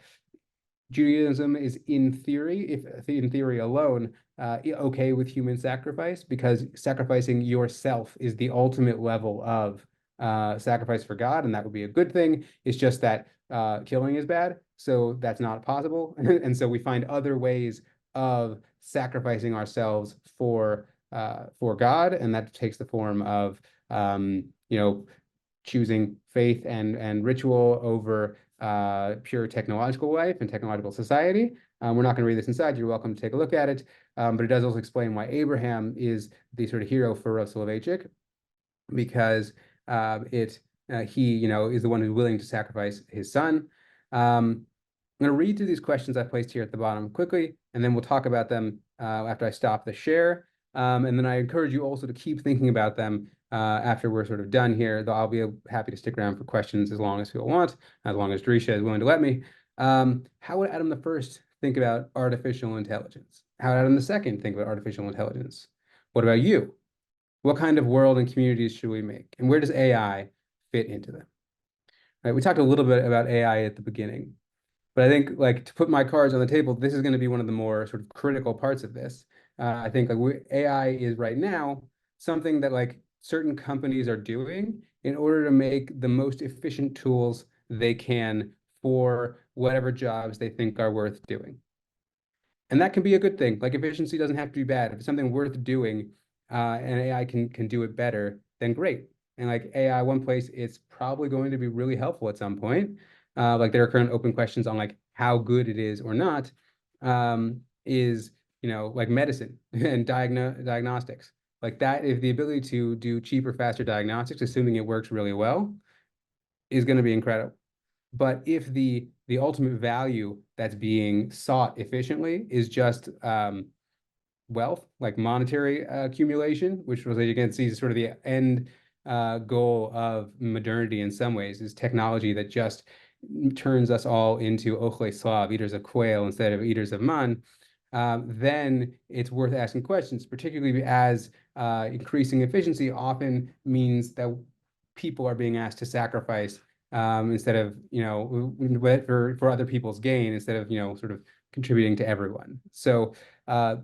Judaism is in theory, if in theory alone, okay with human sacrifice, because sacrificing yourself is the ultimate level of sacrifice for God, and that would be a good thing. It's just that killing is bad, so that's not possible. And so we find other ways of sacrificing ourselves for God, and that takes the form of choosing faith and ritual over pure technological life and technological society. We're not going to read this inside. You're welcome to take a look at it. But it does also explain why Abraham is the sort of hero for Rav Soloveitchik, because he is the one who's willing to sacrifice his son. I'm going to read through these questions I placed here at the bottom quickly, and then we'll talk about them after I stop the share. And then I encourage you also to keep thinking about them after we're sort of done here, though I'll be happy to stick around for questions as long as people want, as long as Drisha is willing to let me. How would Adam the first think about artificial intelligence? How would Adam the second think about artificial intelligence? What about you? What kind of world and communities should we make? And where does AI fit into them? Right, we talked a little bit about AI at the beginning, but I think, like, to put my cards on the table, this is going to be one of the more sort of critical parts of this. I think AI is right now something that like certain companies are doing in order to make the most efficient tools they can for whatever jobs they think are worth doing. And that can be a good thing. Like, efficiency doesn't have to be bad. If it's something worth doing, and AI can do it better, then great. And like AI, one place it's probably going to be really helpful at some point. Like, there are current open questions on like how good it is or not, is like medicine and diagnostics. Like that, if the ability to do cheaper, faster diagnostics, assuming it works really well, is going to be incredible. But if the ultimate value that's being sought efficiently is just wealth, like monetary accumulation, which was, again, sees sort of the end goal of modernity in some ways, is technology that just turns us all into ochle slav, eaters of quail instead of eaters of man, then it's worth asking questions, particularly as increasing efficiency often means that people are being asked to sacrifice instead of, for other people's gain, instead of, sort of contributing to everyone. So I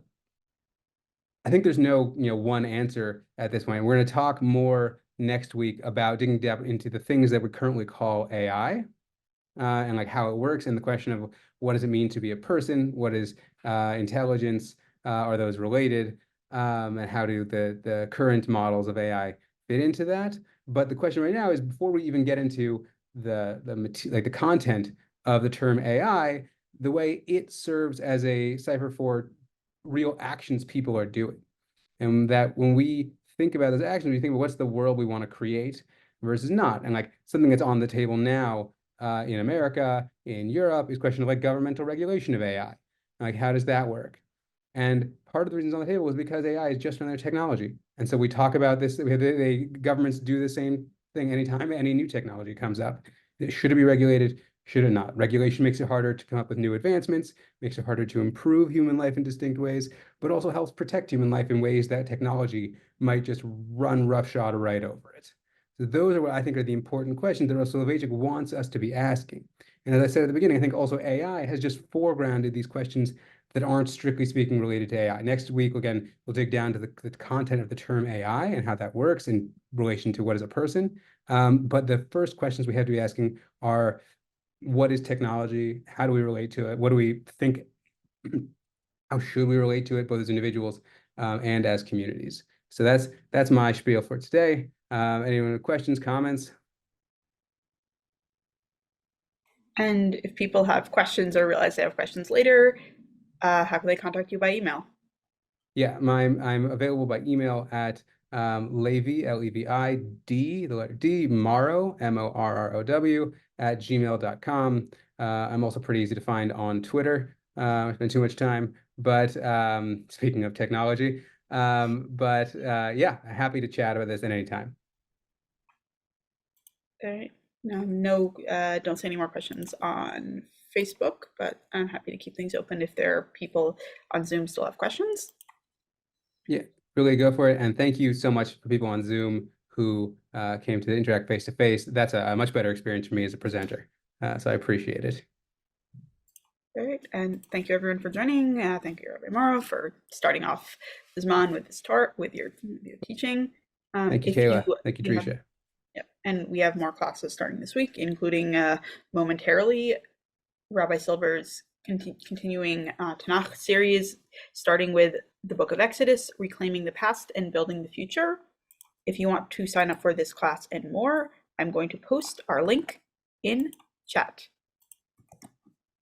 think there's no, one answer at this point. We're going to talk more next week about digging down into the things that we currently call AI, and like how it works, and the question of what does it mean to be a person, what is intelligence, are those related, and how do the current models of AI fit into that. But the question right now is, before we even get into the content of the term AI, the way it serves as a cipher for real actions people are doing. And that when we think about those actions, we think about what's the world we want to create versus not. And like something that's on the table now in America, in Europe, is question of like governmental regulation of AI. Like, how does that work? And part of the reasons on the table is because AI is just another technology. And so we talk about this, governments do the same thing anytime any new technology comes up. Should it be regulated? Should it not? Regulation makes it harder to come up with new advancements, makes it harder to improve human life in distinct ways, but also helps protect human life in ways that technology might just run roughshod right over it. So those are what I think are the important questions that Rav Soloveitchik wants us to be asking. And as I said at the beginning, I think also AI has just foregrounded these questions that aren't strictly speaking related to AI. Next week, again, we'll dig down to the content of the term AI and how that works in relation to what is a person. But the first questions we have to be asking are, what is technology? How do we relate to it? What do we think? How should we relate to it, both as individuals and as communities? So that's my spiel for today. Anyone with questions, comments? And if people have questions or realize they have questions later, how can they contact you by email? Yeah, I'm available by email at Levi, Levi, the letter D, Morrow, Morrow, at gmail.com. I'm also pretty easy to find on Twitter. I spend too much time, but speaking of technology, yeah, happy to chat about this at any time. All right. Don't say any more questions on Facebook, but I'm happy to keep things open if there are people on Zoom still have questions. Yeah, really go for it. And thank you so much for people on Zoom who came to interact face-to-face. That's a much better experience for me as a presenter. So I appreciate it. All right, and thank you everyone for joining. Thank you, Rabbi Morrow, for starting off Zman with this with your teaching. Thank you, Kayla. Thank you, Drisha. Yep, and we have more classes starting this week, including momentarily Rabbi Silver's continuing Tanakh series, starting with the Book of Exodus, Reclaiming the Past and Building the Future. If you want to sign up for this class and more, I'm going to post our link in chat.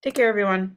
Take care, everyone.